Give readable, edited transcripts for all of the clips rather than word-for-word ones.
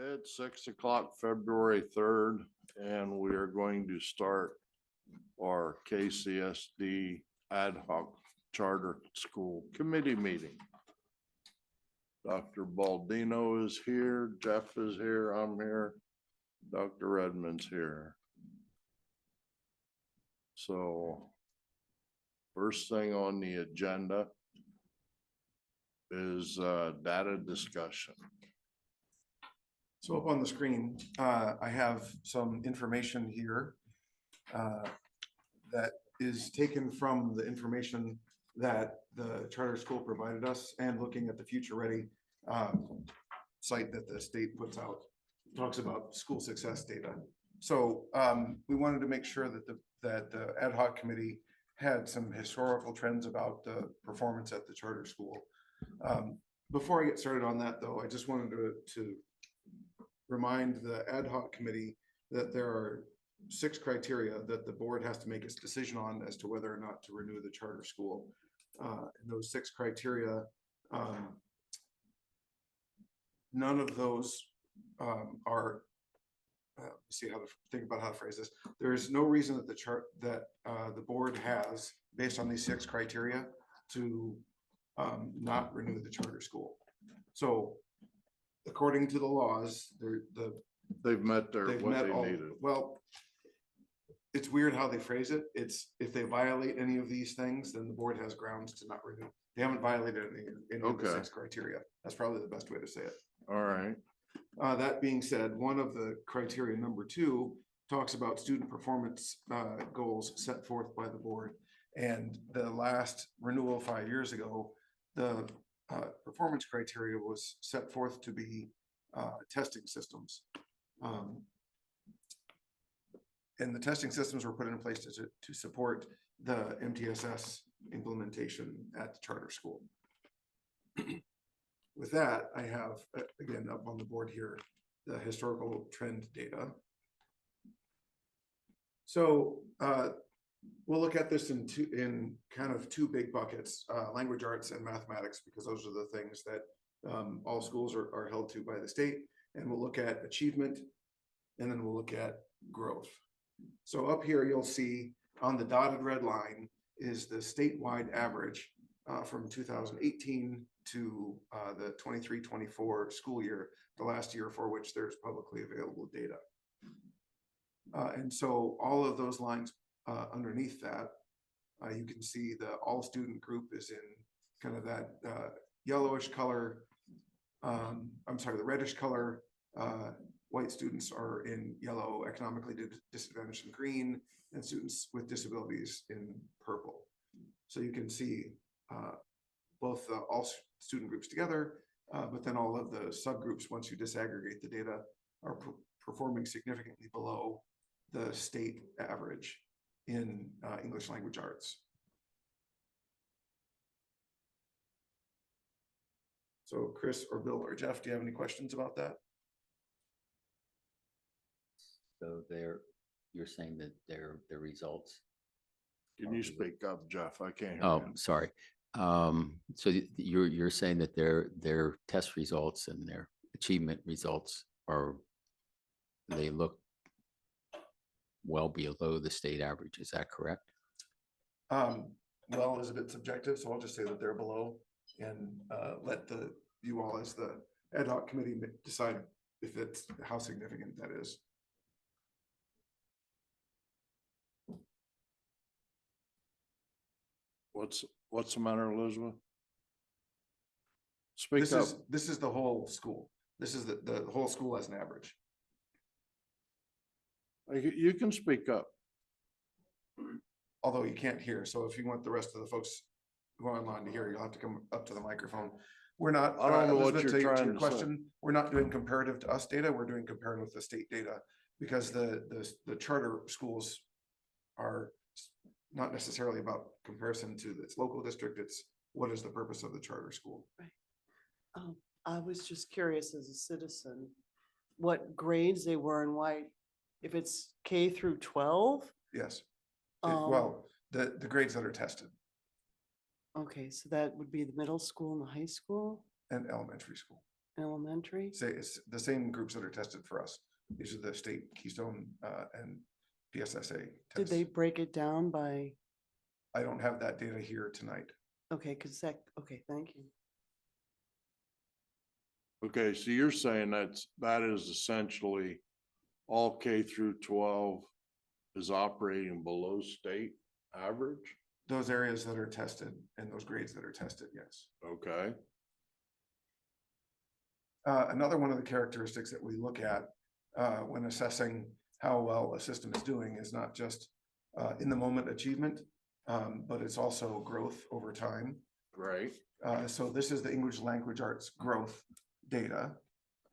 It's 6 o'clock, February 3rd, and we are going to start our KCSD Ad Hoc Charter School Committee meeting. Dr. Baldino is here, Jeff is here, I'm here, Dr. Redmond's here. So first thing on the agenda is data discussion. So up on the screen, I have some information here that is taken from the information that the charter school provided us, and looking at the Future Ready site that the state puts out, talks about school success data. So we wanted to make sure that the ad hoc committee had some historical trends about the performance at the charter school. Before I get started on that, though, I just wanted to remind the ad hoc committee that there are 6 criteria that the board has to make its decision on as to whether or not to renew the charter school. And those 6 criteria, none of those are, see how to think about how to phrase this. There's no reason that the board has, based on these 6 criteria, to not renew the charter school. So according to the laws, They've met what they needed. Well, it's weird how they phrase it. It's if they violate any of these things, then the board has grounds to not renew. They haven't violated any of the 6 criteria. That's probably the best way to say it. All right. That being said, one of the criteria, number 2, talks about student performance goals set forth by the board. And the last renewal 5 years ago, the performance criteria was set forth to be testing systems. And the testing systems were put in place to support the MTSS implementation at the charter school. With that, I have, again, up on the board here, the historical trend data. So we'll look at this in kind of 2 big buckets, language arts and mathematics, because those are the things that all schools are held to by the state. And we'll look at achievement, and then we'll look at growth. So up here, you'll see on the dotted red line is the statewide average from 2018 to the 23-24 school year, the last year for which there's publicly available data. And so all of those lines underneath that, you can see the all student group is in kind of that yellowish color. I'm sorry, the reddish color. White students are in yellow, economically disadvantaged in green, and students with disabilities in purple. So you can see both all student groups together, but then all of the subgroups, once you disaggregate the data, are performing significantly below the state average in English language arts. So Chris or Bill or Jeff, do you have any questions about that? So you're saying that their results. Can you speak up, Jeff? I can't hear Oh, you. sorry. So you're saying that their test results and their achievement results they look well below the state average. Is that correct? Well, it's a bit subjective, so I'll just say that they're below, and let you all as the ad hoc committee decide if it's how significant that is. What's the matter, Elizabeth? Speak up. This is the whole school. This is the whole school as an average. You can speak up. Although you can't hear, so if you want the rest of the folks who are online to hear, you'll have to come up to the microphone. We're not, I don't know what Elizabeth, you're trying to your to question, say. we're not doing comparative to us data, we're doing comparative with the state data, because the charter schools are not necessarily about comparison to its local district. It's what is the purpose of the charter school. Right. I was just curious as a citizen, what grades they were and why, if it's K through 12? Yes. Well, the grades that are tested. Okay, so that would be the middle school and the high school? And elementary school. Elementary? Say it's the same groups that are tested for us. These are the state Keystone and PSSA Did they tests. break it down by, I don't have that data here tonight. okay, okay, thank you. Okay, so you're saying that is essentially all K through 12 is operating below state average? Those areas that are tested and those grades that are tested, yes. Okay, Another one of the characteristics that we look at when assessing how well a system is doing is not just in the moment achievement, but it's also growth over time. great. So this is the English language arts growth data.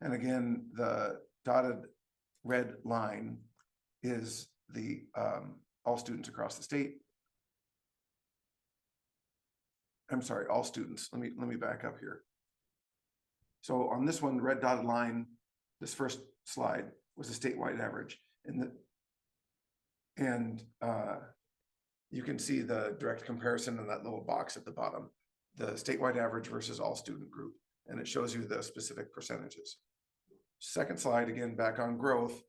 And again, the dotted red line is the all students across the state. I'm sorry, all students. Let me back up here. So on this one, the red dotted line, this first slide was a statewide average. And you can see the direct comparison in that little box at the bottom, the statewide average versus all student group. And it shows you the specific percentages. Second slide, again, back on growth.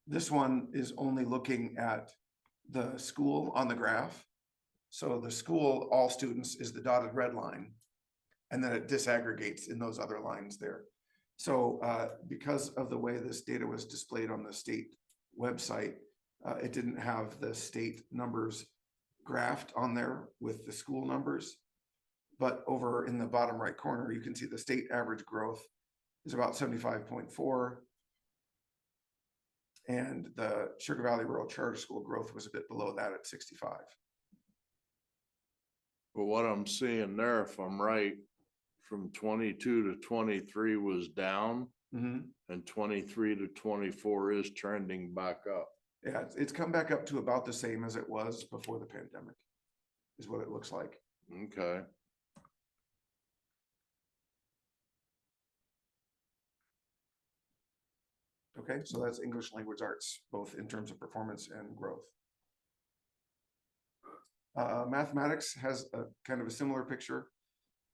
This one is only looking at the school on the graph. So the school, all students, is the dotted red line. And then it disaggregates in those other lines there. So because of the way this data was displayed on the state website, it didn't have the state numbers graphed on there with the school numbers. But over in the bottom right corner, you can see the state average growth is about 75.4. And the Sugar Valley Rural Charter School growth was a bit below that at 65. But what I'm seeing there, if I'm right, from 22 to 23 was down and 23 to 24 is trending back up. Yeah, it's come back up to about the same as it was before the pandemic, is what it looks like. Okay, Okay, so that's English language arts, both in terms of performance and growth. Mathematics has a kind of a similar picture.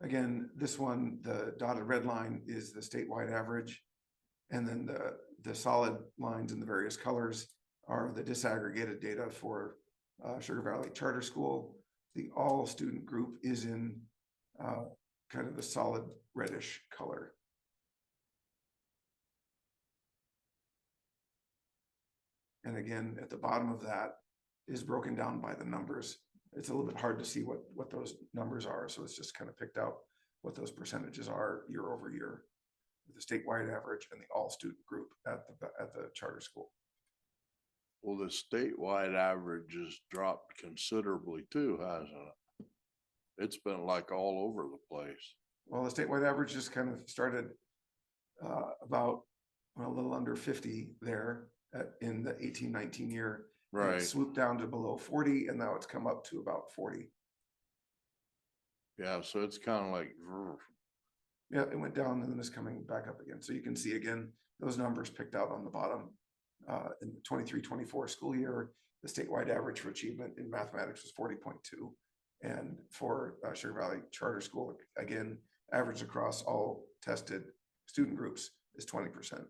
Again, this one, the dotted red line is the statewide average. And then the solid lines in the various colors are the disaggregated data for Sugar Valley Charter School. The all student group is in kind of the solid reddish color. And again, at the bottom of that is broken down by the numbers. It's a little bit hard to see what those numbers are. So it's just kind of picked out what those percentages are year over year, the statewide average and the all student group at the charter school. well, the statewide average has dropped considerably too, hasn't it? It's been like all over the place. Well, the statewide average just kind of started about a little under 50 there in the 18-19 year. And it Right, swooped down to below 40, and now it's come up to about 40. yeah, so it's kind of like, Yeah, it went down and then it's coming back up again. So you can see again, those numbers picked out on the bottom. In the 23-24 school year, the statewide average for achievement in mathematics was 40.2. And for Sugar Valley Charter School, again, average across all tested student groups is 20%.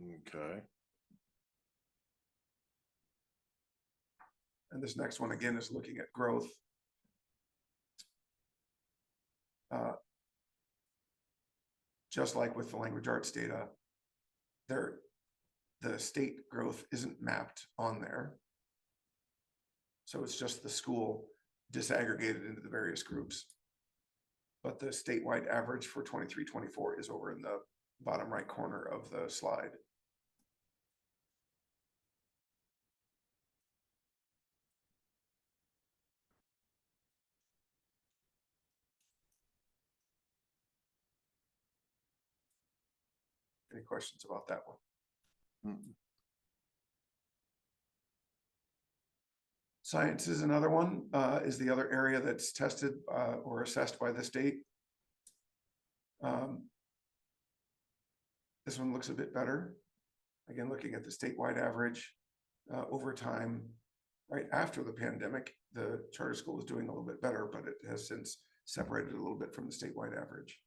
okay, And this next one again is looking at growth. Just like with the language arts data, the state growth isn't mapped on there. So it's just the school disaggregated into the various groups. But the statewide average for 23-24 is over in the bottom right corner of the slide. Any questions about that one? Mm, Science is another one, is the other area that's tested or assessed by the state. This one looks a bit better. Again, looking at the statewide average over time, right after the pandemic, the charter school was doing a little bit better, but it has since separated a little bit from the statewide average.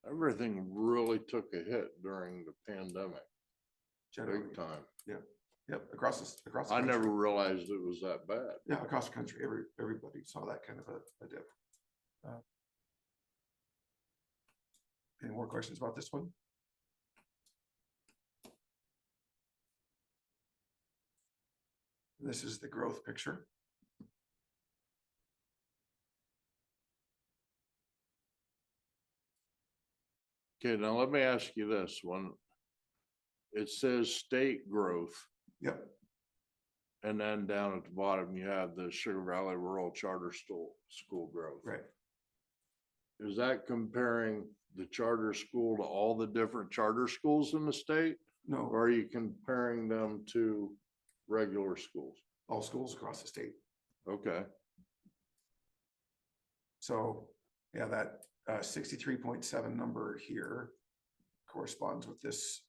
Everything really took a hit during the pandemic, generally. big time. Yep, across the I country. never realized it was that bad. Yeah, across the country, everybody saw that kind of a dip. Any more questions about this one? This is the growth picture. Okay, now let me ask you this one. It says state growth, Yep, and then down at the bottom, you have the Sugar Valley Rural Charter School growth. right. Is that comparing the charter school to all the different charter schools in the state? No, Or are you comparing them to regular schools? all schools across the state. Okay, So, yeah, that 63.7 number here corresponds with this,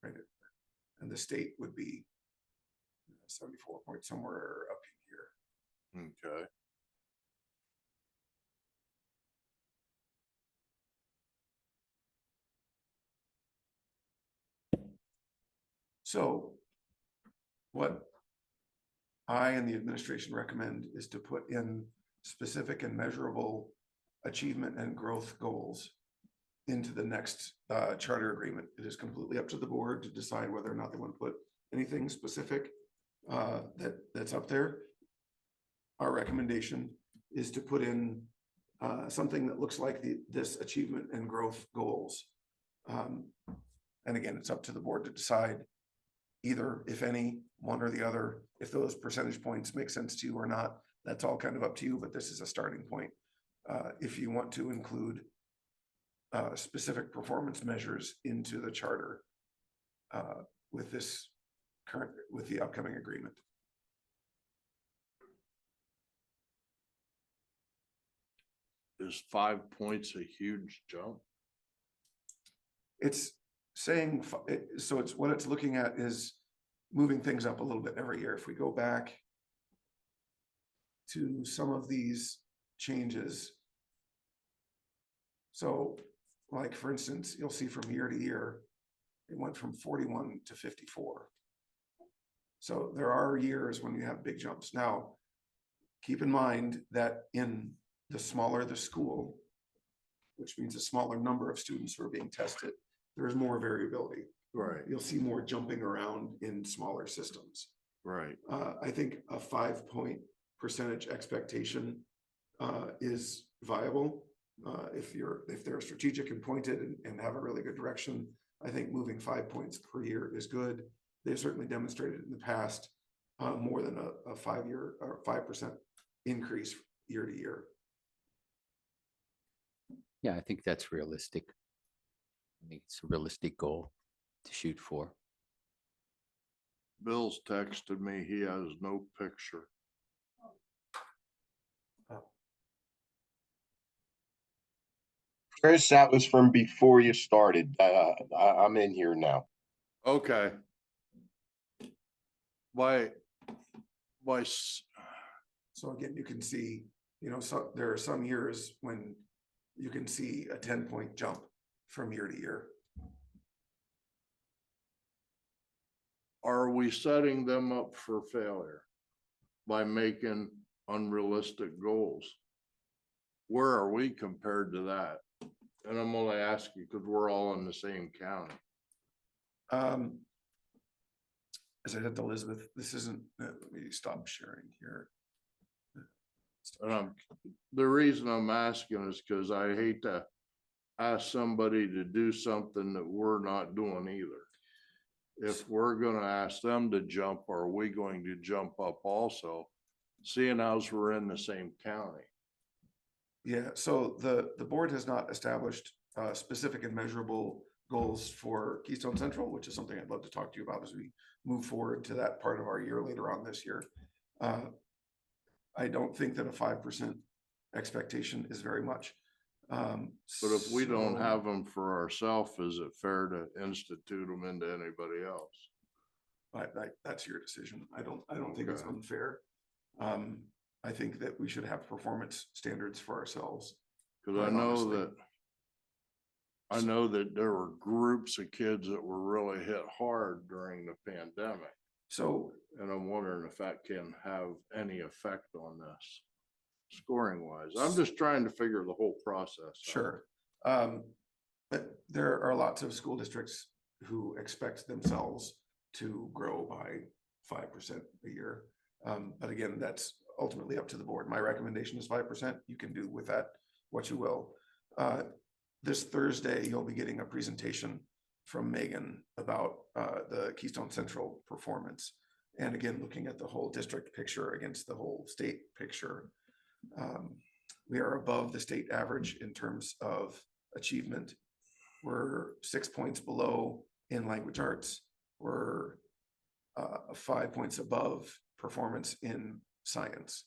right? And the state would be 74 point somewhere up here. okay. So what I and the administration recommend is to put in specific and measurable achievement and growth goals into the next charter agreement. It is completely up to the board to decide whether or not they want to put anything specific that's up there. Our recommendation is to put in something that looks like this achievement and growth goals. And again, it's up to the board to decide either, if any, one or the other, if those percentage points make sense to you or not. That's all kind of up to you, but this is a starting point. If you want to include specific performance measures into the charter with the upcoming agreement. Is 5 points a huge jump? It's saying, so it's what it's looking at is moving things up a little bit every year. If we go back to some of these changes. So like, for instance, you'll see from year to year, it went from 41 to 54. So there are years when you have big jumps. Now, keep in mind that in the smaller the school, which means a smaller number of students who are being tested, there's more variability. Right, You'll see more jumping around in smaller systems. right. I think a 5-point percentage expectation is viable. If they're strategic and pointed and have a really good direction, I think moving 5 points per year is good. They've certainly demonstrated in the past more than a 5-year or 5% increase year to year. Yeah, I think that's realistic. I think it's a realistic goal to shoot for. Bill's texted me, he has no picture. Chris, that was from before you started. I'm in here now. Okay. By So again, you can see, so there are some years when you can see a 10-point jump from year to year. are we setting them up for failure by making unrealistic goals? Where are we compared to that? And I'm only asking because we're all in the same county. As I said to Elizabeth, this isn't, let me stop sharing here. And the reason I'm asking is because I hate to ask somebody to do something that we're not doing either. If we're gonna ask them to jump, are we going to jump up also? Seeing as we're in the same county. Yeah, so the board has not established specific and measurable goals for Keystone Central, which is something I'd love to talk to you about as we move forward to that part of our year later on this year. I don't think that a 5% expectation is very much. But if we don't have them for ourselves, is it fair to institute them into anybody else? That's your decision. I don't think it's Okay. unfair. I think that we should have performance standards for ourselves. Because I know quite honestly. that I know that there were groups of kids that were really hit hard during the pandemic. So And I'm wondering if that can have any effect on this scoring wise. I'm just trying to figure the whole process out. sure. But there are lots of school districts who expect themselves to grow by 5% a year. But again, that's ultimately up to the board. My recommendation is 5%. You can do with that what you will. This Thursday, you'll be getting a presentation from Megan about the Keystone Central performance. And again, looking at the whole district picture against the whole state picture. We are above the state average in terms of achievement. We're 6 points below in language arts. We're 5 points above performance in science.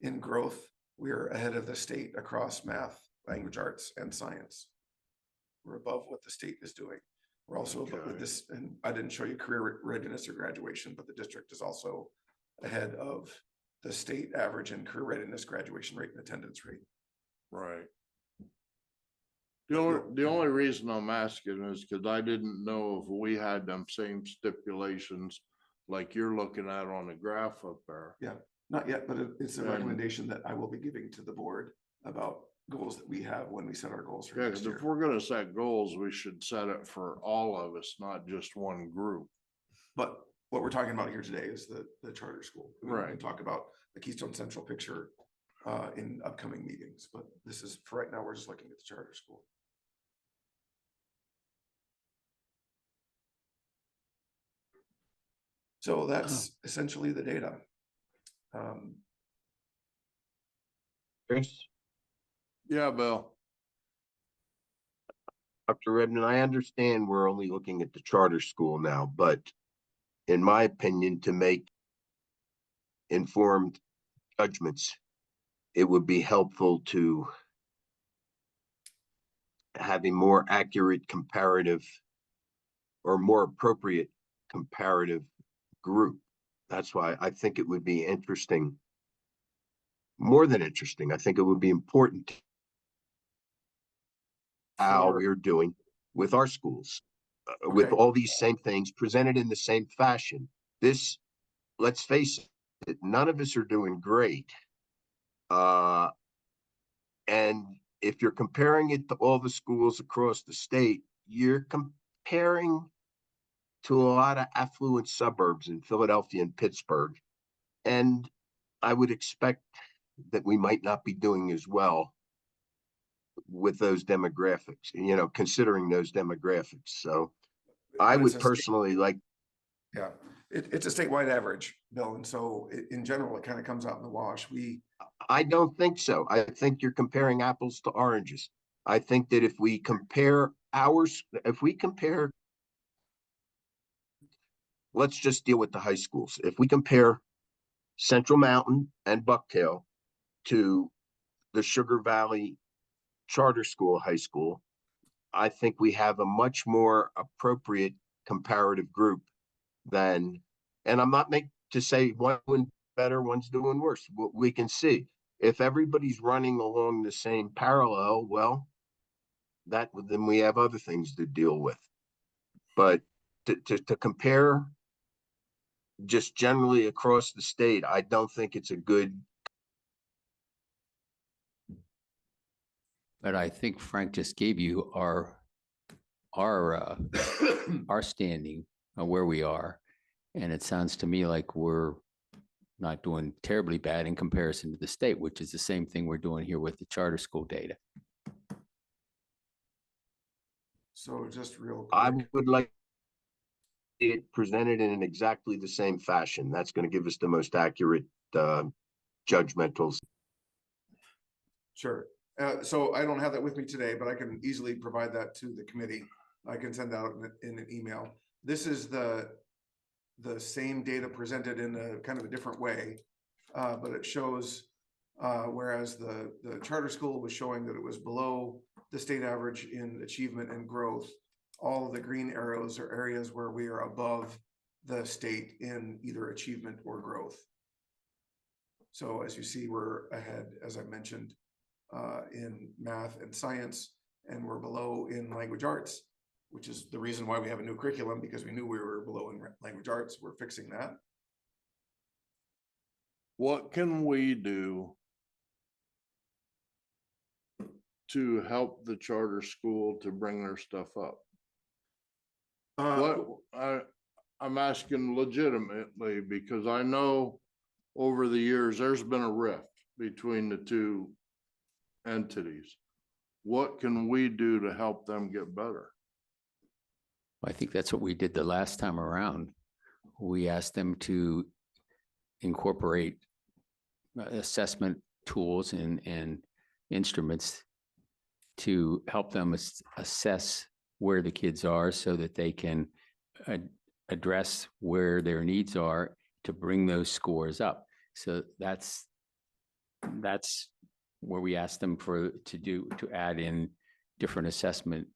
In growth, we're ahead of the state across math, language arts, and science. We're above what the state is doing. We're also above with this, and I didn't show you career readiness or graduation, but the district is also ahead of the state average in career readiness, graduation rate, and attendance rate. Right. The only reason I'm asking is because I didn't know if we had them same stipulations like you're looking at on the graph up there. Yeah, not yet, but it's a And- recommendation that I will be giving to the board about goals that we have when we set our goals for Yeah, next because if year. we're gonna set goals, we should set it for all of us, not just one group. But what we're talking about here today is the charter school. We can Right. talk about the Keystone Central picture in upcoming meetings, but this is, for right now, we're just looking at the charter school. So that's essentially the data. Chris, Yeah, Bill. Dr. Redmond, I understand we're only looking at the charter school now, but in my opinion, to make informed judgments, it would be helpful to have a more accurate comparative or more appropriate comparative group. That's why I think it would be interesting, more than interesting. I think it would be important how we're doing with our schools, with Okay. all these same things presented in the same fashion. This, let's face it, none of us are doing great. And if you're comparing it to all the schools across the state, you're comparing to a lot of affluent suburbs in Philadelphia and Pittsburgh. And I would expect that we might not be doing as well with those demographics, considering those demographics. So I But it's would a state- personally like, Yeah, it's a statewide average, Bill, and so in general, it kind of comes out in the wash. I don't think so. I think you're comparing apples to oranges. I think that if we compare let's just deal with the high schools. If we compare Central Mountain and Bucktail to the Sugar Valley Charter School High School, I think we have a much more appropriate comparative group than, and I'm not making to say one doing better, one's doing worse. We can see if everybody's running along the same parallel, well, then we have other things to deal with. But to compare just generally across the state, I don't think it's a good. But I think Frank just gave you our standing on where we are. And it sounds to me like we're not doing terribly bad in comparison to the state, which is the same thing we're doing here with the charter school data. So just real I quick, would like it presented in exactly the same fashion. That's going to give us the most accurate judgmentals. sure. So I don't have that with me today, but I can easily provide that to the committee. I can send out in an email. This is the same data presented in a kind of a different way, but it shows whereas the charter school was showing that it was below the state average in achievement and growth. All of the green arrows are areas where we are above the state in either achievement or growth. So as you see, we're ahead, as I mentioned, in math and science, and we're below in language arts, which is the reason why we have a new curriculum, because we knew we were below in language arts. We're fixing that. What can we do to help the charter school to bring their stuff up? What, I'm asking legitimately, because I know over the years, there's been a rift between the two entities. What can we do to help them get better? I think that's what we did the last time around. We asked them to incorporate assessment tools and instruments to help them assess where the kids are so that they can address where their needs are to bring those scores up. So that's where we asked them to add in different assessment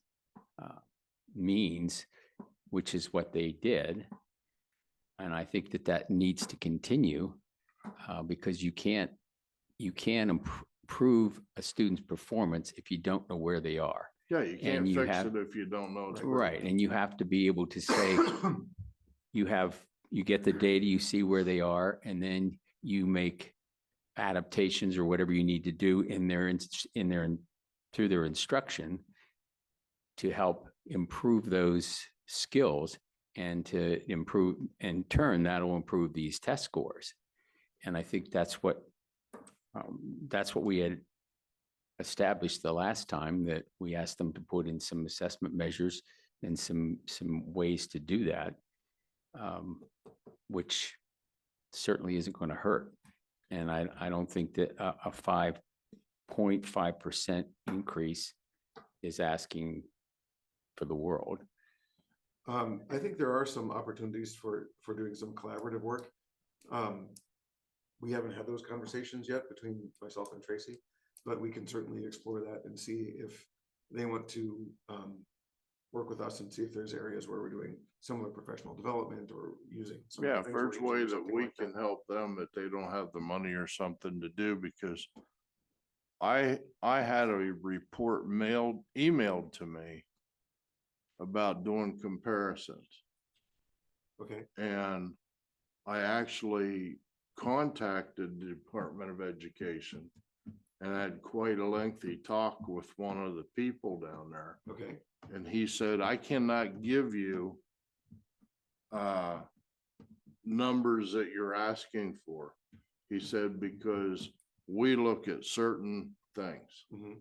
means, which is what they did. And I think that needs to continue because you can't improve a student's performance if you don't know where they are. Yeah, you can't fix it if you don't know. it's Right, and you have to be able to say, you get the data, you see where they are, and then you make adaptations or whatever you need to do through their instruction to help improve those skills and to improve, in turn, that'll improve these test scores. And I think that's what we had established the last time, that we asked them to put in some assessment measures and some ways to do that, which certainly isn't going to hurt. And I don't think that a 5.5% increase is asking for the world. I think there are some opportunities for doing some collaborative work. We haven't had those conversations yet between myself and Tracy, but we can certainly explore that and see if they want to work with us and see if there's areas where we're doing similar professional development or using some. Yeah, if there's a way that we can help them, that they don't have the money or something to do, because I had a report emailed to me about doing comparisons. Okay. And I actually contacted the Department of Education and had quite a lengthy talk with one of the people down there. Okay. And he said, I cannot give you numbers that you're asking for. He said, because we look at certain things. Mm-hmm.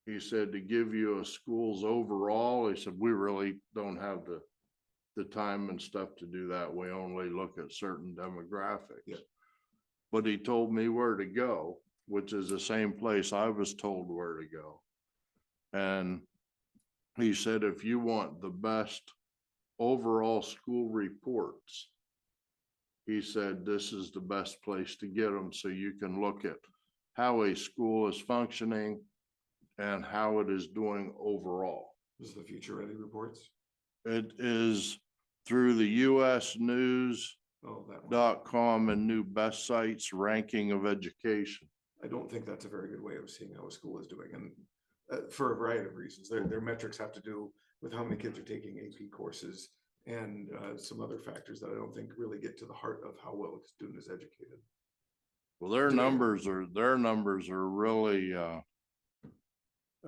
He said, to give you a school's overall, he said, we really don't have the time and stuff to do that. We only look at certain demographics. Yeah. But he told me where to go, which is the same place I was told where to go. And he said, if you want the best overall school reports, he said, this is the best place to get them, so you can look at how a school is functioning and how it is doing overall. This is the Future Ready reports. It is through the US News. Oh, that one. .com and new best sites ranking of education. I don't think that's a very good way of seeing how a school is doing, and for a variety of reasons. Their metrics have to do with how many kids are taking AP courses and some other factors that I don't think really get to the heart of how well a student is educated. Well, their numbers are really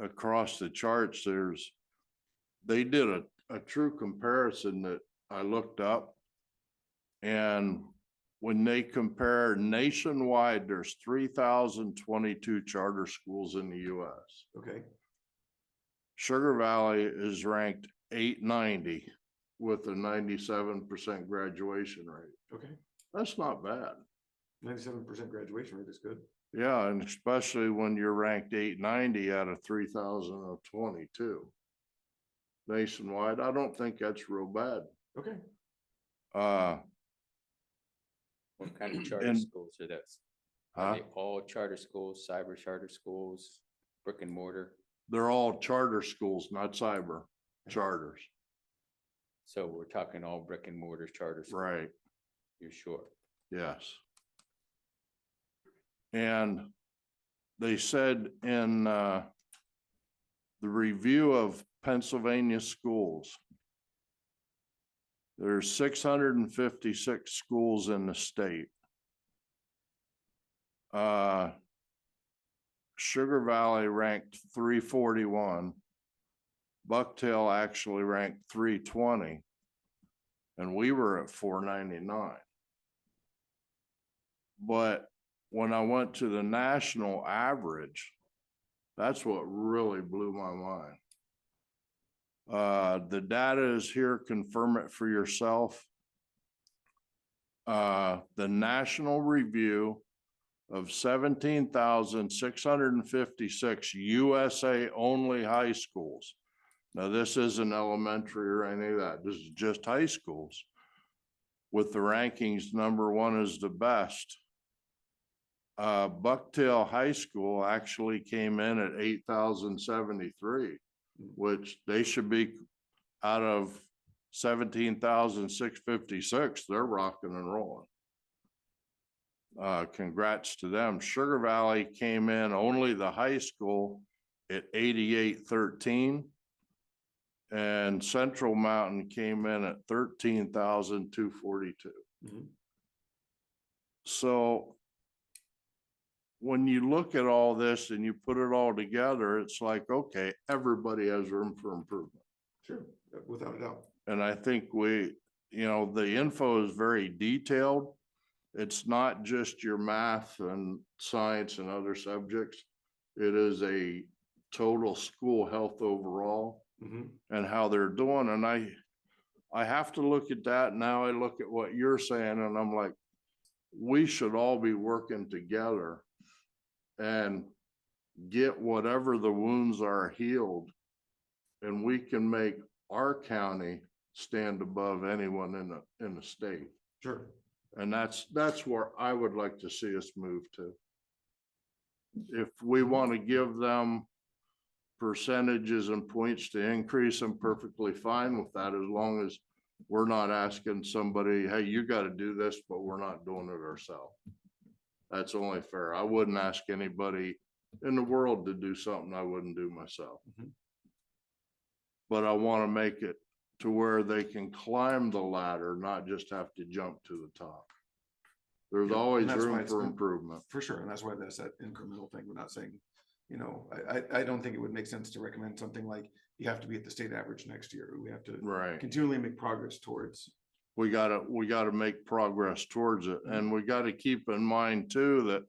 across the charts. They did a true comparison that I looked up, and when they compare nationwide, there's 3,022 charter schools in the US. Okay. Sugar Valley is ranked 890 with a 97% graduation rate. Okay. That's not bad. 97% graduation rate is good. Yeah, and especially when you're ranked 890 out of 3,022 nationwide. I don't think that's real bad. Okay. What kind of charter And- schools are those? Are Huh? they all charter schools, cyber charter schools, brick and mortar? They're all charter schools, not cyber charters. So we're talking all brick and mortar charter schools. Right. You're sure? Yes. And they said in the review of Pennsylvania schools. There's 656 schools in the state. Sugar Valley ranked 341. Bucktail actually ranked 320. And we were at 499. But when I went to the national average, that's what really blew my mind. The data is here, confirm it for yourself. The national review of 17,656 USA only high schools. Now, this isn't elementary or any of that. This is just high schools. With the rankings, number one is the best. Bucktail High School actually came in at 8,073, which they should be out of 17,656. They're rocking and rolling. Congrats to them. Sugar Valley came in, only the high school, at 8813. And Central Mountain came in at 13,242. So when you look at all this and you put it all together, it's like, okay, everybody has room for improvement. Sure, without a doubt. And I think the info is very detailed. It's not just your math and science and other subjects. It is a total school health overall and how they're doing. And I have to look at that. Now I look at what you're saying and I'm like, we should all be working together and get whatever the wounds are healed, and we can make our county stand above anyone in the state. Sure. And that's where I would like to see us move to. If we want to give them percentages and points to increase, I'm perfectly fine with that, as long as we're not asking somebody, hey, you got to do this, but we're not doing it ourselves. That's only fair. I wouldn't ask anybody in the world to do something I wouldn't do myself. But I want to make it to where they can climb the ladder, not just have to jump to the top. There's Yeah, always and that's why room it's for been- improvement. For sure, and that's why that's that incremental thing. We're not saying, you know, I don't think it would make sense to recommend something like you have to be at the state average next year. We have to Right. continually make progress towards. We gotta make progress towards it. And we gotta keep in mind too, that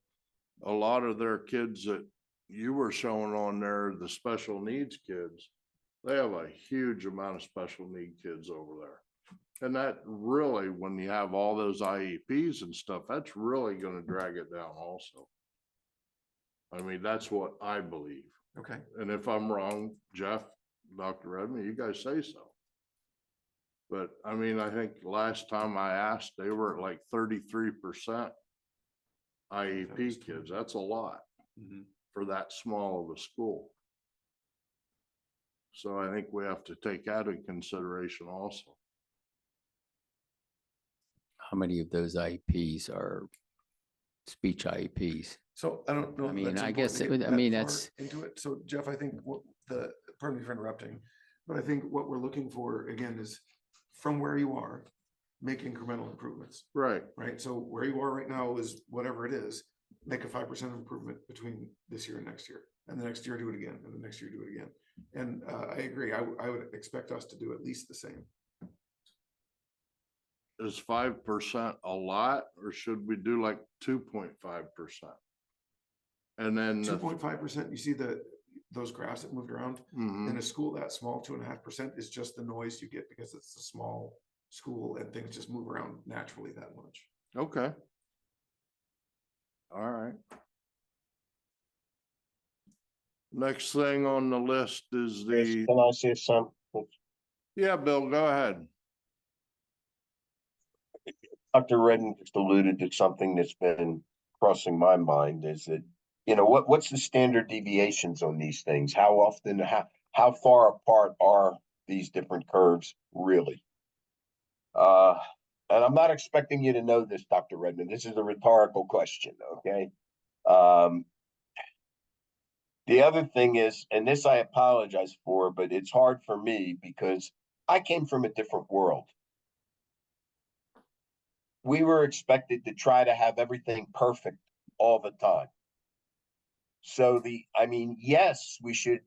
a lot of their kids that you were showing on there, the special needs kids, they have a huge amount of special need kids over there. And that really, when you have all those IEPs and stuff, that's really gonna drag it down also. I mean, that's what I believe. Okay. And if I'm wrong, Jeff, Dr. Redmond, you guys say so. But I mean, I think last time I asked, they were at like 33% IEP kids. That's a lot for that small of a school. So I think we have to take that in consideration also. How many of those IEPs are speech IEPs? So I don't know. I if mean, that's I important guess to it get would- I that mean, far that's- into it. So Jeff, I think pardon me for interrupting, but I think what we're looking for again is from where you are, make incremental improvements, Right. right? So where you are right now is whatever it is, make a 5% improvement between this year and next year, and the next year do it again, and the next year do it again. And I agree. I would expect us to do at least the same. Is 5% a lot, or should we do like 2.5%? And then 2.5%, you see those graphs that moved around in a school that small, 2.5% is just the noise you get because it's a small school and things just move around naturally that much. okay. All right. Next thing on the list is the, Can I say something? yeah, Bill, go ahead. Dr. Redden just alluded to something that's been crossing my mind, is that, you know, what's the standard deviations on these things? How often, how far apart are these different curves really? And I'm not expecting you to know this, Dr. Redmond. This is a rhetorical question, okay? The other thing is, and this I apologize for, but it's hard for me because I came from a different world. We were expected to try to have everything perfect all the time. So I mean, yes, we should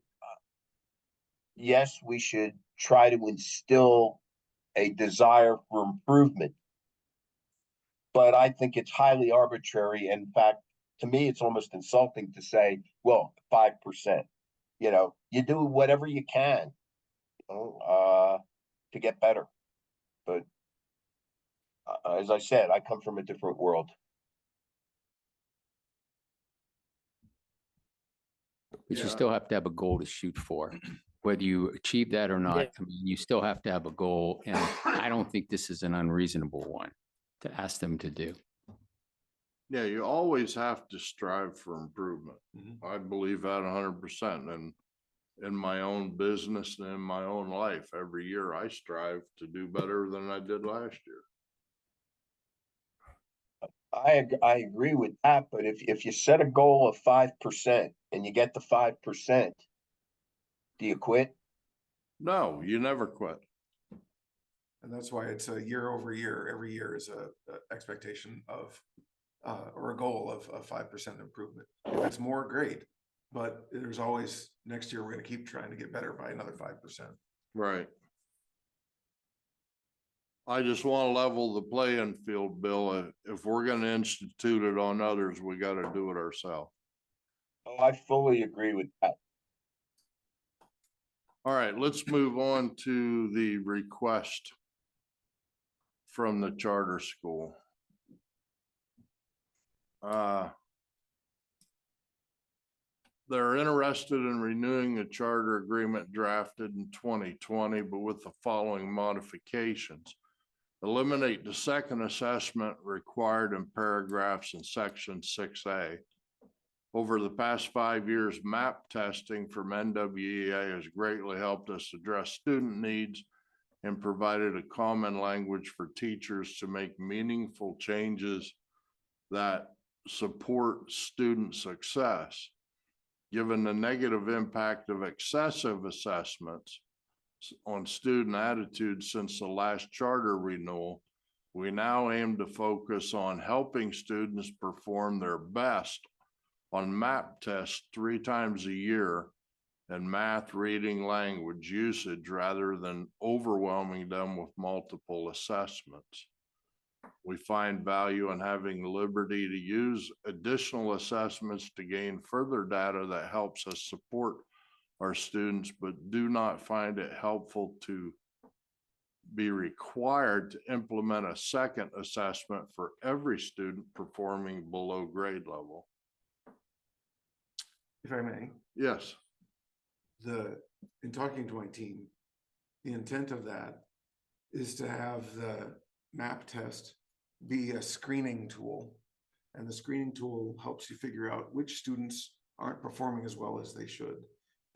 try to instill a desire for improvement. But I think it's highly arbitrary. In fact, to me, it's almost insulting to say, well, 5%. You do whatever you can, to get better. But as I said, I come from a different world. But you Yeah. still have to have a goal to shoot for. Whether you achieve that or not, Yeah. I mean, you still have to have a goal. And I don't think this is an unreasonable one to ask them to do. Yeah, you always have to strive for improvement. Mhm. I believe that 100%. And in my own business and in my own life, every year I strive to do better than I did last year. I agree with that, but if you set a goal of 5% and you get the 5%, do you quit? No, you never quit. And that's why it's a year over year. Every year is a expectation of, or a goal of 5% improvement. If it's more, great. But there's always, next year, we're gonna keep trying to get better by another 5%. Right. I just want to level the playing field, Bill. If we're going to institute it on others, we got to do it ourselves. Oh, I fully agree with that. All right, let's move on to the request from the charter school. They're interested in renewing the charter agreement drafted in 2020, but with the following modifications. Eliminate the second assessment required in paragraphs in section 6A. Over the past 5 years, MAP testing from NWEA has greatly helped us address student needs and provided a common language for teachers to make meaningful changes that support student success. Given the negative impact of excessive assessments on student attitudes since the last charter renewal, we now aim to focus on helping students perform their best on MAP tests 3 times a year and math, reading, language usage rather than overwhelming them with multiple assessments. We find value in having the liberty to use additional assessments to gain further data that helps us support our students, but do not find it helpful to be required to implement a second assessment for every student performing below grade level. If I may, Yes. in talking to my team, the intent of that is to have the MAP test be a screening tool. And the screening tool helps you figure out which students aren't performing as well as they should.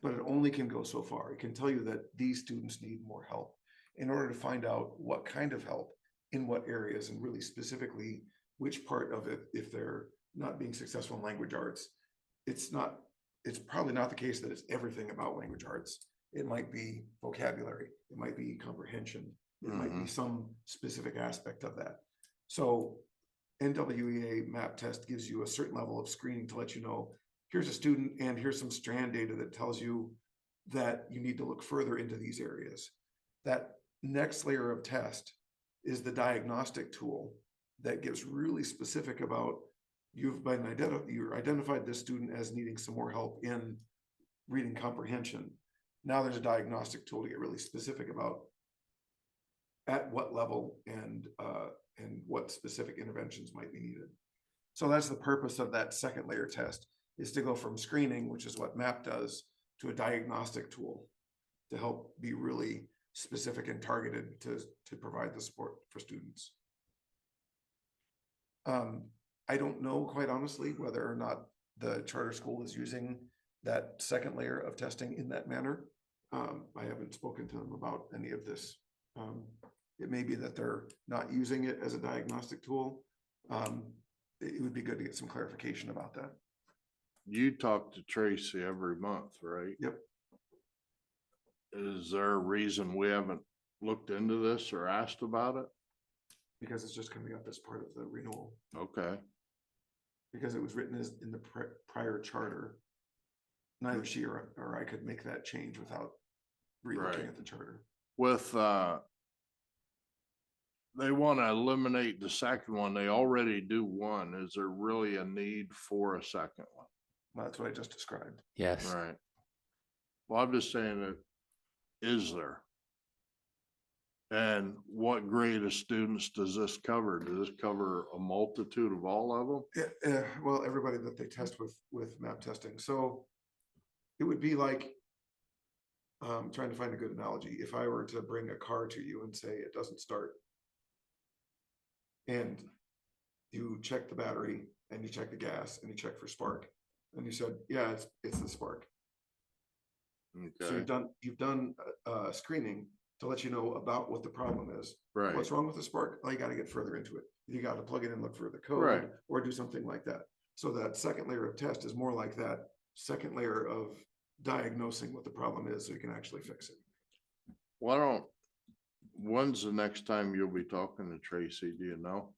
But it only can go so far. It can tell you that these students need more help. In order to find out what kind of help in what areas, and really specifically which part of it, if they're not being successful in language arts, it's probably not the case that it's everything about language arts. It might be vocabulary, it might be comprehension, it might be some specific aspect of that. So NWEA MAP test gives you a certain level of screening to let you know, here's a student and here's some strand data that tells you that you need to look further into these areas. That next layer of test is the diagnostic tool that gets really specific about you identified this student as needing some more help in reading comprehension. Now there's a diagnostic tool to get really specific about at what level and what specific interventions might be needed. So that's the purpose of that second layer test, is to go from screening, which is what MAP does, to a diagnostic tool to help be really specific and targeted to provide the support for students. I don't know, quite honestly, whether or not the charter school is using that second layer of testing in that manner. I haven't spoken to them about any of this. It may be that they're not using it as a diagnostic tool. It would be good to get some clarification about that. you talk to Tracy every month, right? Yep. Is there a reason we haven't looked into this or asked about it? Because it's just coming up as part of the renewal, Okay, because it was written as in the prior charter. Neither she or I could make that change without Right. relooking at the charter. with, they want to eliminate the second one. They already do one. Is there really a need for a second one? That's what I just described. Yes. Right. Well, I'm just saying that, is there? And what grade of students does this cover? Does this cover a multitude of all of them? Yeah, well, everybody that they test with map testing, so it would be like trying to find a good analogy. If I were to bring a car to you and say it doesn't start, and you check the battery and you check the gas and you check for spark, and you said, yeah, it's the spark. So Okay, you've done screening to let you know about what the problem is. right, What's wrong with the spark? Oh, you got to get further into it. You got to plug it in, look for the code, Right. or do something like that. So that second layer of test is more like that second layer of diagnosing what the problem is, so you can actually fix it. why don't, when's the next time you'll be talking to Tracy? Do you know?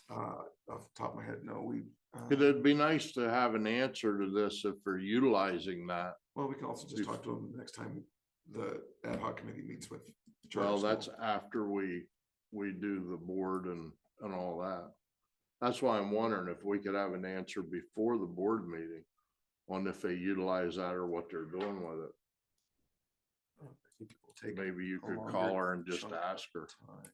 Off the top of my head, no, we. 'Cause it'd be nice to have an answer to this if we're utilizing that. Well, we can also just talk to them next time the ad hoc committee meets with. the charter Well, school. that's after we do the board and all that. That's why I'm wondering if we could have an answer before the board meeting on if they utilize that or what they're doing with it. I think it will take Maybe you a could longer call her and just chunk ask her. of time.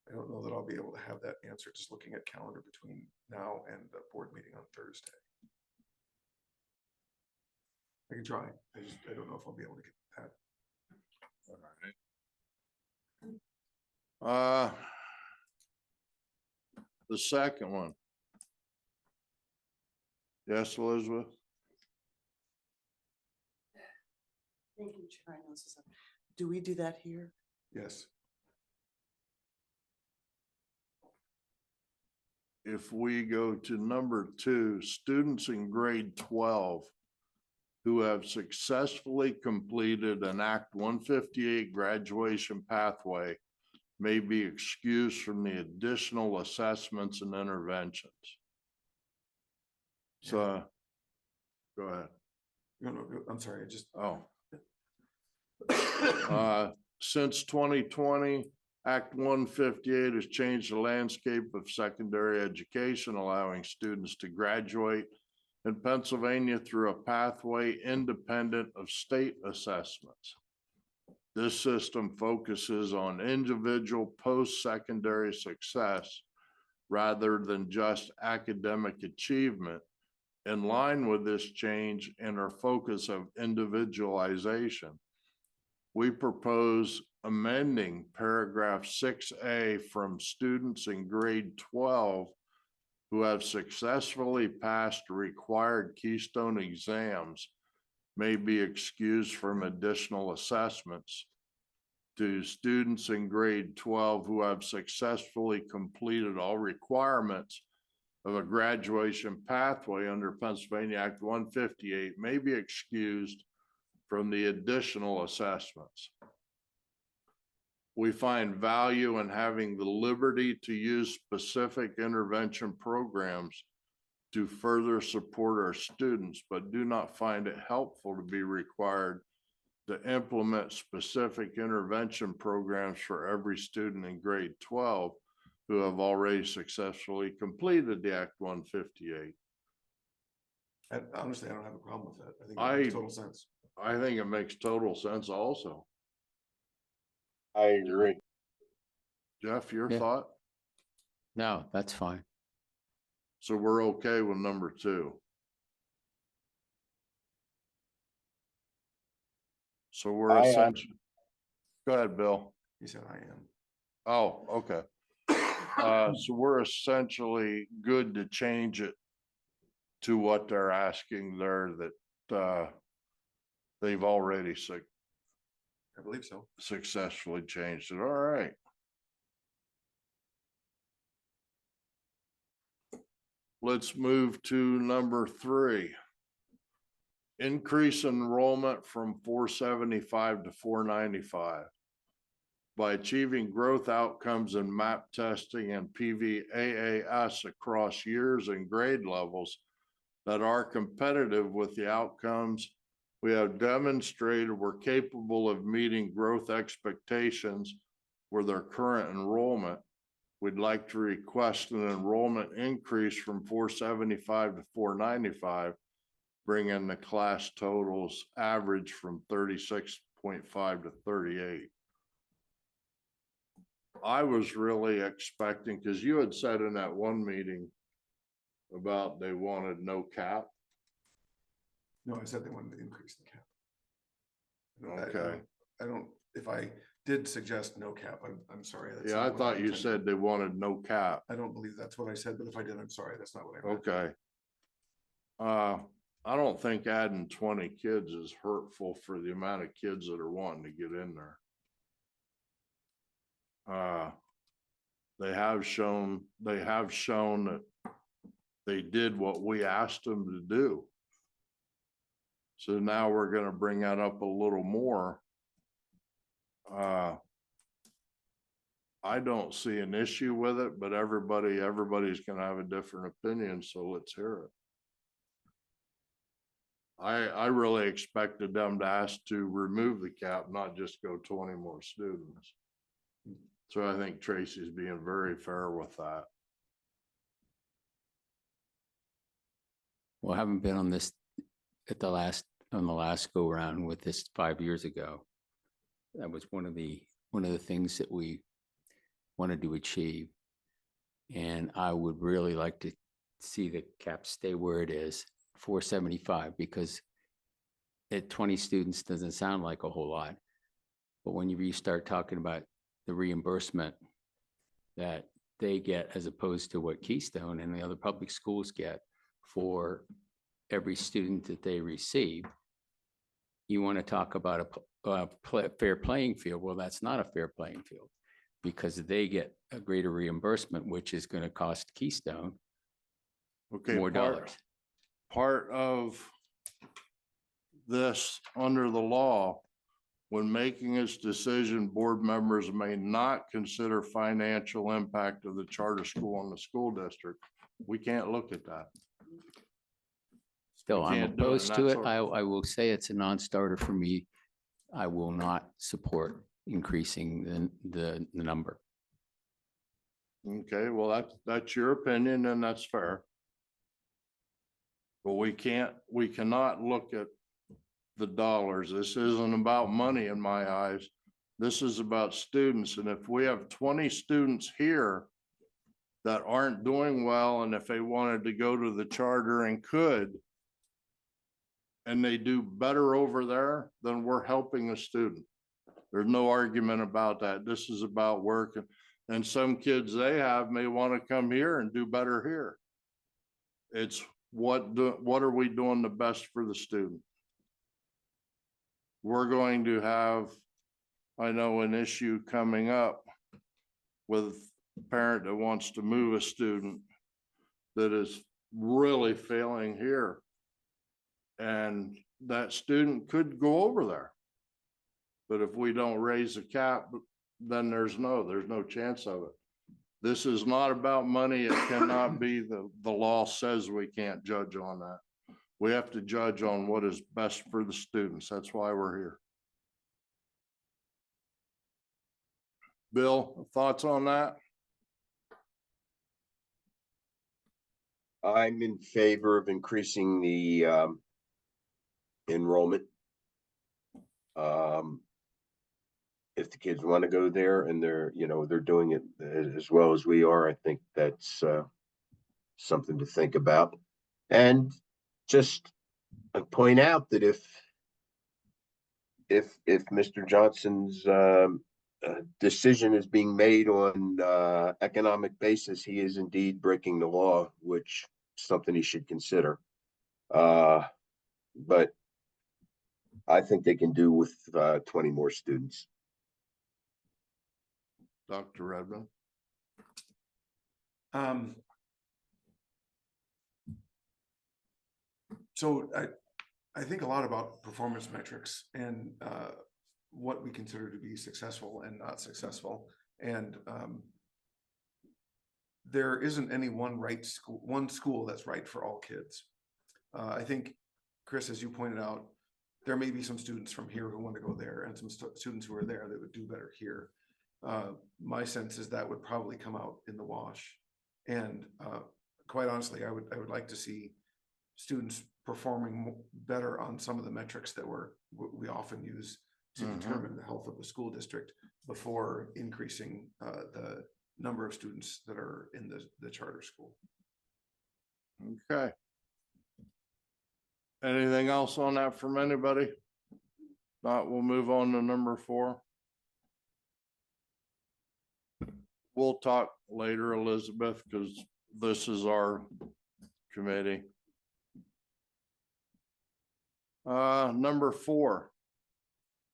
I don't know that I'll be able to have that answer just looking at calendar between now and the board meeting on Thursday. I can try. I don't know if I'll be able to get that. The second one. Yes, Elizabeth? Thank you, Chair. I know this is do we do that here? Yes. If we go to number 2, students in grade 12 who have successfully completed an Act 158 graduation pathway may be excused from the additional assessments and interventions. So, go ahead. No, I'm sorry. I just, Oh. Since 2020, Act 158 has changed the landscape of secondary education, allowing students to graduate in Pennsylvania through a pathway independent of state assessments. This system focuses on individual post-secondary success rather than just academic achievement. In line with this change and our focus of individualization, we propose amending paragraph 6A from students in grade 12 who have successfully passed required Keystone exams may be excused from additional assessments to students in grade 12 who have successfully completed all requirements of a graduation pathway under Pennsylvania Act 158 may be excused from the additional assessments. We find value in having the liberty to use specific intervention programs to further support our students, but do not find it helpful to be required to implement specific intervention programs for every student in grade 12 who have already successfully completed the Act 158. honestly, I don't have a problem with that. I think it makes total sense. I think it makes total sense also. I agree. Jeff, your Yeah. thought? No, that's fine. So we're okay with number 2. So we're essentially, go ahead, Bill. He said I am. Oh, okay. So we're essentially good to change it to what they're asking there that they've already I believe so. successfully changed it. All right. let's move to number 3. Increase enrollment from 475 to 495. By achieving growth outcomes in MAP testing and PVAAS across years and grade levels that are competitive with the outcomes we have demonstrated we're capable of meeting growth expectations with our current enrollment. We'd like to request an enrollment increase from 475 to 495, bringing the class totals average from 36.5 to 38. I was really expecting, because you had said in that one meeting about they wanted no cap. No, I said they wanted to increase the cap. Okay. I don't, if I did suggest no cap, I'm sorry. that's Yeah, not I what thought you intended. said they wanted no cap. I don't believe that's what I said, but if I did, I'm sorry. That's not what I meant. Okay. I don't think adding 20 kids is hurtful for the amount of kids that are wanting to get in there. They have shown that they did what we asked them to do. So now we're gonna bring that up a little more. I don't see an issue with it, but everybody's gonna have a different opinion, so let's hear it. I really expected them to ask to remove the cap, not just go 20 more students. So I think Tracy's being very fair with that. Well, I haven't been on this on the last go around with this 5 years ago. That was one of the things that we wanted to achieve. And I would really like to see the cap stay where it is, 475, because at 20 students doesn't sound like a whole lot. But when you start talking about the reimbursement that they get as opposed to what Keystone and the other public schools get for every student that they receive, you want to talk about a fair playing field. Well, that's not a fair playing field because they get a greater reimbursement, which is going to cost Keystone Okay, more dollars. Part of this under the law, when making its decision, board members may not consider financial impact of the charter school on the school district. We can't look at that. Still, I'm can't do it, opposed and to that's it. our- I will say it's a non-starter for me. I will not support increasing the number. Okay, well, that's your opinion and that's fair. But we cannot look at the dollars. This isn't about money in my eyes. This is about students. And if we have 20 students here that aren't doing well, and if they wanted to go to the charter and could, and they do better over there, then we're helping a student. There's no argument about that. This is about work. And some kids they have may want to come here and do better here. It's what are we doing the best for the student? We're going to have, I know, an issue coming up with a parent that wants to move a student that is really failing here. And that student could go over there. But if we don't raise the cap, then there's no chance of it. This is not about money. It cannot be. The law says we can't judge on that. We have to judge on what is best for the students. That's why we're here. Bill, thoughts on that? I'm in favor of increasing the enrollment. If the kids want to go there and they're doing it as well as we are, I think that's something to think about. And just point out that if Mr. Johnson's decision is being made on economic basis, he is indeed breaking the law, which is something he should consider. But I think they can do with 20 more students. Dr. Redmond? So I think a lot about performance metrics and what we consider to be successful and not successful. And there isn't any one school that's right for all kids. I think, Chris, as you pointed out, there may be some students from here who want to go there and some students who are there that would do better here. My sense is that would probably come out in the wash. And quite honestly, I would like to see students performing better on some of the metrics that we often use to determine the health of a school district before increasing the number of students that are in the charter school. Okay. Anything else on that from anybody? Not, we'll move on to number 4. We'll talk later, Elizabeth, because this is our committee. Number 4.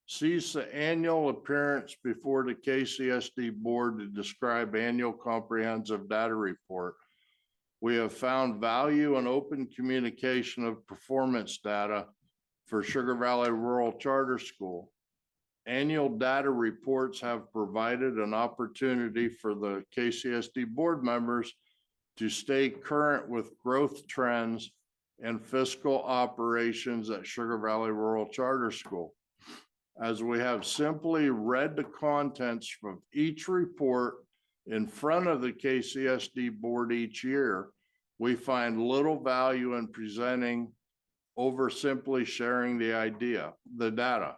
Cease the annual appearance before the KCSD board to describe annual comprehensive data report. We have found value in open communication of performance data for Sugar Valley Rural Charter School. Annual data reports have provided an opportunity for the KCSD board members to stay current with growth trends and fiscal operations at Sugar Valley Rural Charter School. As we have simply read the contents from each report in front of the KCSD board each year, we find little value in presenting over simply sharing the data.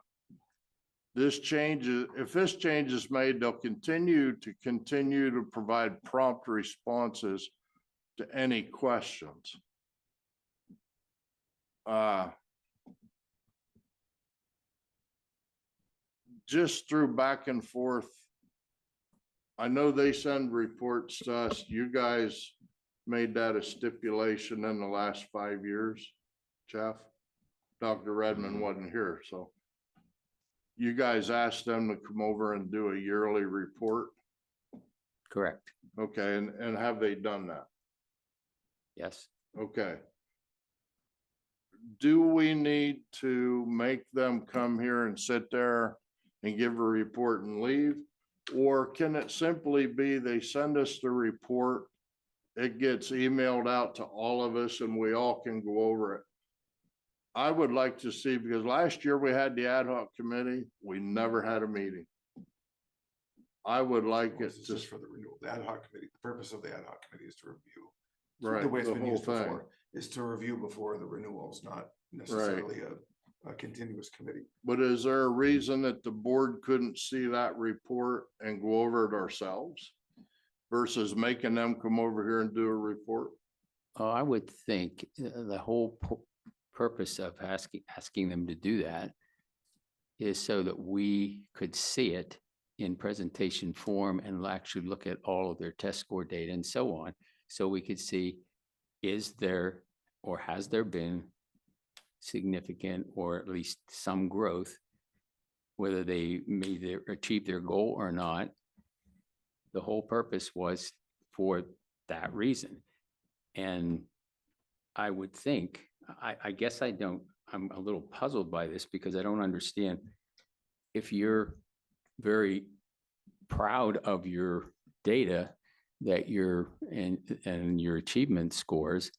If this change is made, they'll continue to provide prompt responses to any questions. Just through back and forth, I know they send reports to us. You guys made that a stipulation in the last 5 years, Jeff. Dr. Redmond wasn't here, so you guys asked them to come over and do a yearly report. Correct. Okay, and have they done that? Yes. Okay. Do we need to make them come here and sit there and give a report and leave? Or can it simply be they send us the report, it gets emailed out to all of us and we all can go over it? I would like to see, because last year we had the ad hoc committee, we never had a meeting. I would like it This is to, just for the renewal. The ad hoc committee, the purpose of the ad hoc committee is to review. right, The way it's the been whole used thing. before is to review before the renewals, not necessarily a continuous committee. But is there a reason that the board couldn't see that report and go over it ourselves versus making them come over here and do a report? Oh, I would think the whole purpose of asking them to do that is so that we could see it in presentation form and actually look at all of their test score data and so on. So we could see, is there or has there been significant or at least some growth, whether they achieve their goal or not. The whole purpose was for that reason. And I would think, I guess I'm a little puzzled by this because I don't understand. If you're very proud of your data that and your achievement scores,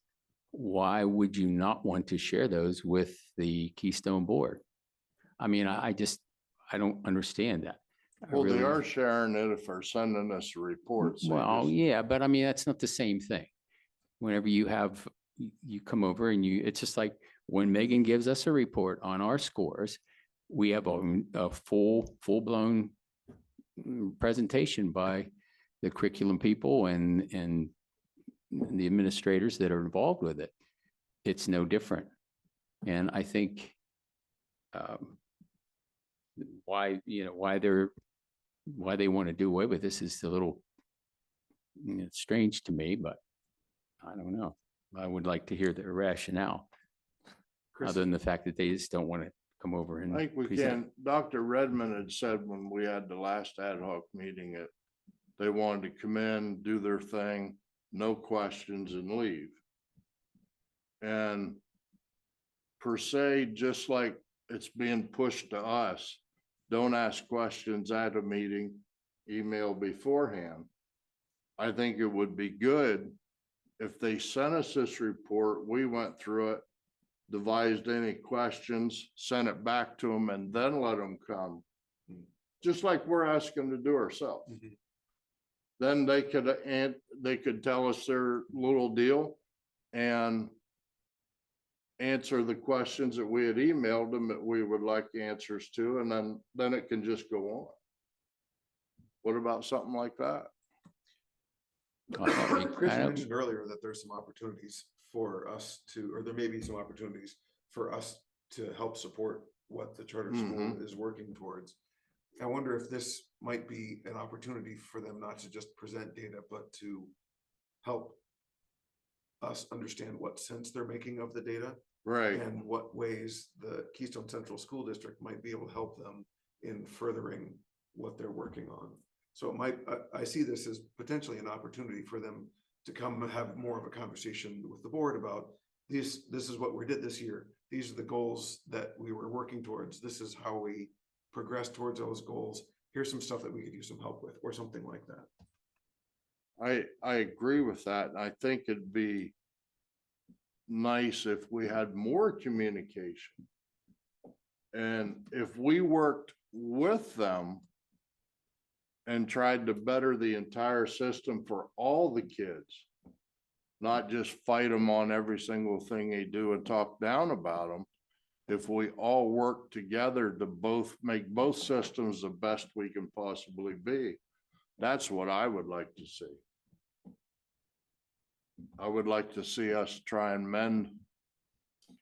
why would you not want to share those with the Keystone board? I mean, I don't understand that. Well, they are sharing it if they're sending us reports. Well, yeah, but I mean, that's not the same thing. Whenever you come over and it's just like when Megan gives us a report on our scores, we have a full-blown presentation by the curriculum people and the administrators that are involved with it. It's no different. And I think why they want to do away with this is a little strange to me, but I don't know. I would like to hear their rationale, Chris, other than the fact that they just don't want to come over and I think we present. can. Dr. Redmond had said when we had the last ad hoc meeting, they wanted to come in, do their thing, no questions and leave. And per se, just like it's being pushed to us. Don't ask questions at a meeting, email beforehand. I think it would be good if they sent us this report, we went through it, devised any questions, sent it back to them, and then let them come. Just like we're asking to do ourselves. Mhm. Then they could tell us their little deal and answer the questions that we had emailed them that we would like answers to, and then it can just go on. What about something like that? I thought we- Chris, I you don't- mentioned earlier that there's some opportunities for us to, or there may be some opportunities for us to help support what the charter school is working towards. I wonder if this might be an opportunity for them not to just present data, but to help us understand what sense they're making of the data Right, and what ways the Keystone Central School District might be able to help them in furthering what they're working on. So it might, I see this as potentially an opportunity for them to come and have more of a conversation with the board about this is what we did this year. These are the goals that we were working towards. This is how we progress towards those goals. Here's some stuff that we could use some help with, or something like that. I agree with that, and I think it'd be nice if we had more communication. And if we worked with them and tried to better the entire system for all the kids, not just fight them on every single thing they do and talk down about them. If we all work together to make both systems the best we can possibly be, that's what I would like to see. I would like to see us try and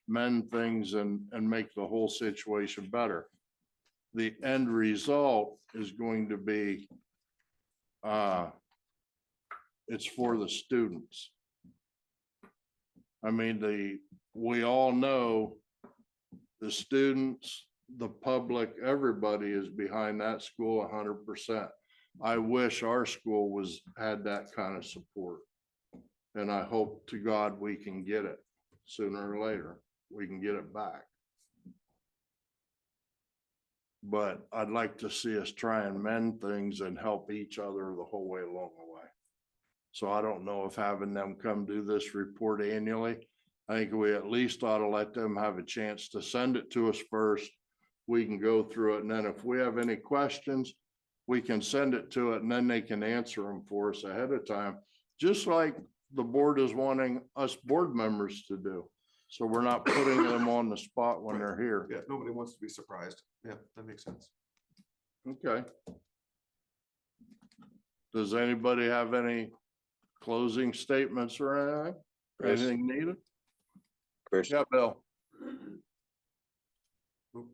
mend things and make the whole situation better. The end result is going to be, it's for the students. I mean, we all know the students, the public, everybody is behind that school 100%. I wish our school had that kind of support. And I hope to God we can get it sooner or later. We can get it back. But I'd like to see us try and mend things and help each other the whole way along the way. So I don't know if having them come do this report annually, I think we at least ought to let them have a chance to send it to us first. We can go through it, and then if we have any questions, we can send it to it, and then they can answer them for us ahead of time, just like the board is wanting us board members to do. So we're not putting them on the spot when they're here. Yeah, nobody wants to be surprised. Yeah, that makes sense. Okay. Does anybody have any closing statements or anything? Chris? Anything needed? Chris, Yeah, Bill. Oop.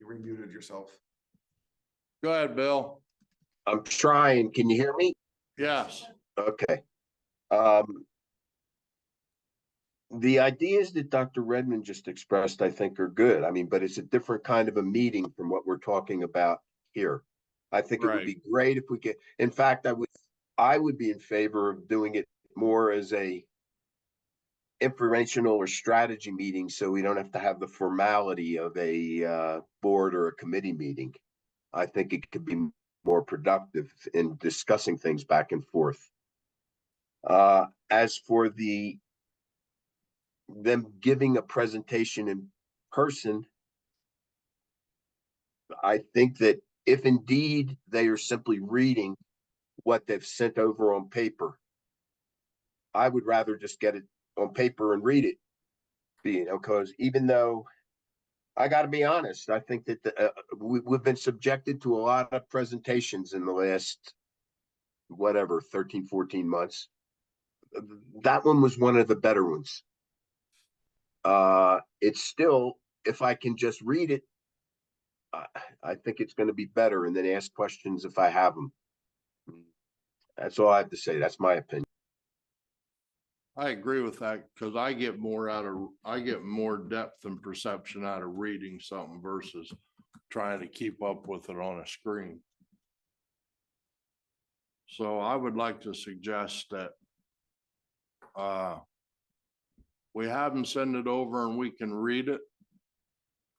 You remuted yourself. Go ahead, Bill. I'm trying. Can you hear me? Yes. Okay. The ideas that Dr. Redmond just expressed, I think are good. I mean, but it's a different kind of a meeting from what we're talking about here. I think it would be great if we could, in fact, I would be in favor of doing it more as a informational or strategy meeting, so we don't have to have the formality of a board or a committee meeting. I think it could be more productive in discussing things back and forth. As for them giving a presentation in person, I think that if indeed they are simply reading what they've sent over on paper, I would rather just get it on paper and read it. Because even though I got to be honest, I think that we've been subjected to a lot of presentations in the last, 13, 14 months. That one was one of the better ones. It's still, if I can just read it, I think it's going to be better, and then ask questions if I have them. That's all I have to say. That's my opinion. I agree with that because I get more depth and perception out of reading something versus trying to keep up with it on a screen. So I would like to suggest that we have them send it over and we can read it.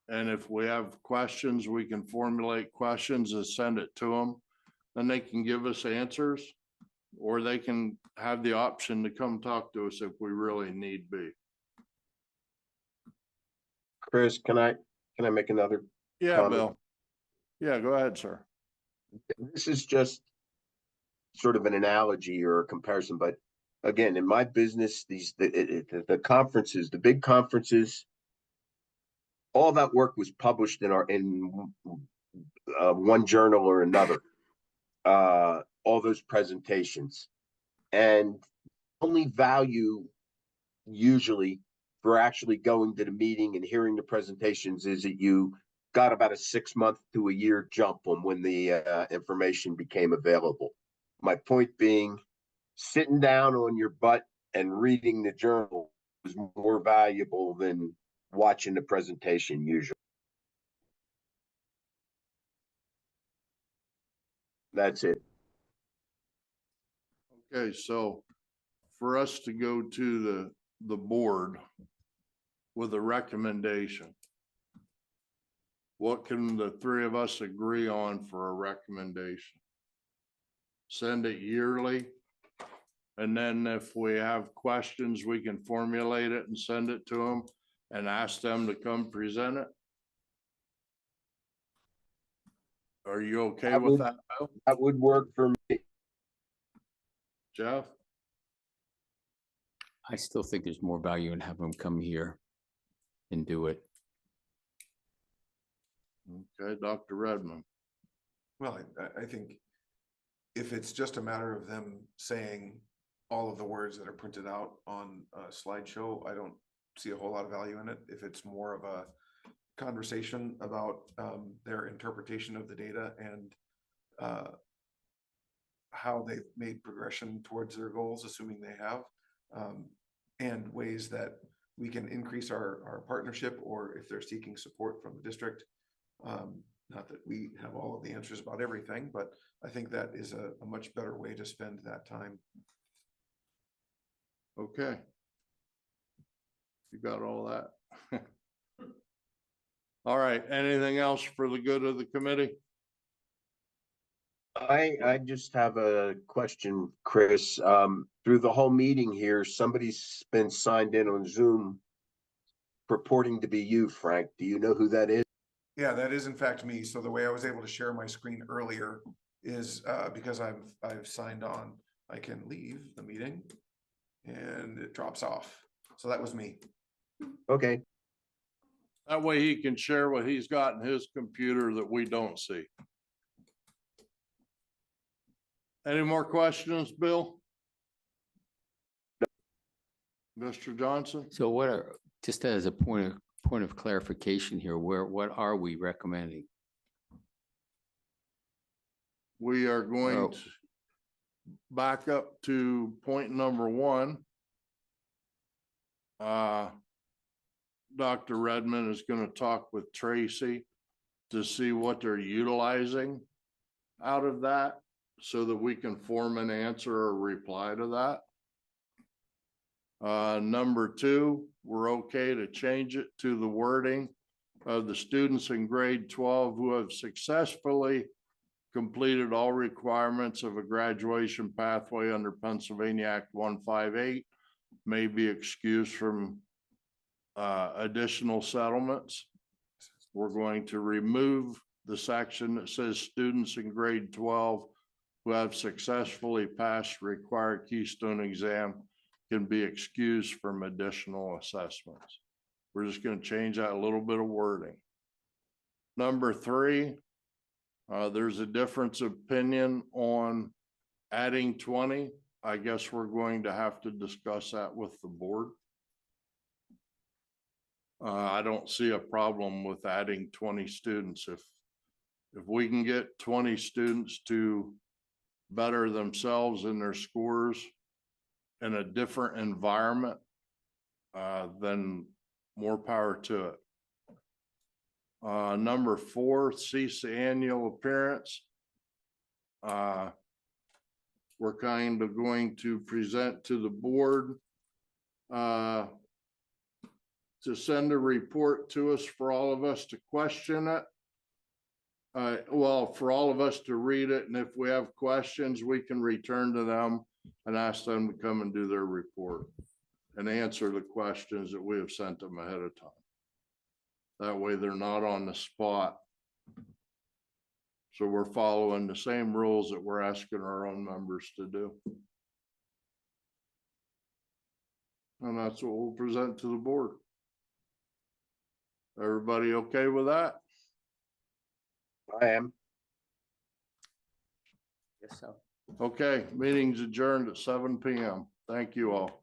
And if we have questions, we can formulate questions and send it to them. Then they can give us answers, or they can have the option to come talk to us if we really need be. Chris, can I make another? Yeah, Comment. Bill. Yeah, go ahead, sir. This is just sort of an analogy or a comparison, but again, in my business, the conferences, the big conferences, all that work was published in one journal or another. All those presentations, and only value usually for actually going to the meeting and hearing the presentations is that you got about a 6 month to a year jump on when the information became available. My point being, sitting down on your butt and reading the journal is more valuable than watching the presentation usually. That's it. Okay, so for us to go to the board with a recommendation, what can the three of us agree on for a recommendation? Send it yearly. And then if we have questions, we can formulate it and send it to them and ask them to come present it. Are you okay with that, Bill? That would work for me. Jeff? I still think there's more value in having them come here and do it. Okay, Dr. Redmond. Well, I think if it's just a matter of them saying all of the words that are printed out on a slideshow, I don't see a whole lot of value in it. If it's more of a conversation about their interpretation of the data and how they've made progression towards their goals, assuming they have, and ways that we can increase our partnership, or if they're seeking support from the district. Not that we have all of the answers about everything, but I think that is a much better way to spend that time. Okay. You got all that? All right, anything else for the good of the committee? I just have a question, Chris. Through the whole meeting here, somebody's been signed in on Zoom purporting to be you, Frank. Do you know who that is? Yeah, that is in fact me. So the way I was able to share my screen earlier is because I've signed on. I can leave the meeting and it drops off. So that was me. Okay. That way he can share what he's got in his computer that we don't see. Any more questions, Bill? Mr. Johnson? So what are, just as a point of clarification here, what are we recommending? We are going Oh. to back up to point number one. Dr. Redmond is going to talk with Tracy to see what they're utilizing out of that so that we can form an answer or reply to that. Number two, we're okay to change it to the wording of the students in grade 12 who have successfully completed all requirements of a graduation pathway under Pennsylvania Act 158 may be excused from additional settlements. We're going to remove the section that says students in grade 12 who have successfully passed required Keystone exam can be excused from additional assessments. We're just going to change that a little bit of wording. Number three, there's a difference of opinion on adding 20. I guess we're going to have to discuss that with the board. I don't see a problem with adding 20 students. If we can get 20 students to better themselves in their scores in a different environment, then more power to it. Number four, cease the annual appearance. We're kind of going to present to the board to send a report to us for all of us to question it. Well, for all of us to read it, and if we have questions, we can return to them and ask them to come and do their report and answer the questions that we have sent them ahead of time. That way they're not on the spot. So we're following the same rules that we're asking our own members to do. And that's what we'll present to the board. Everybody okay with that? I am. Yes, so. Okay, meeting's adjourned at 7 PM. Thank you all.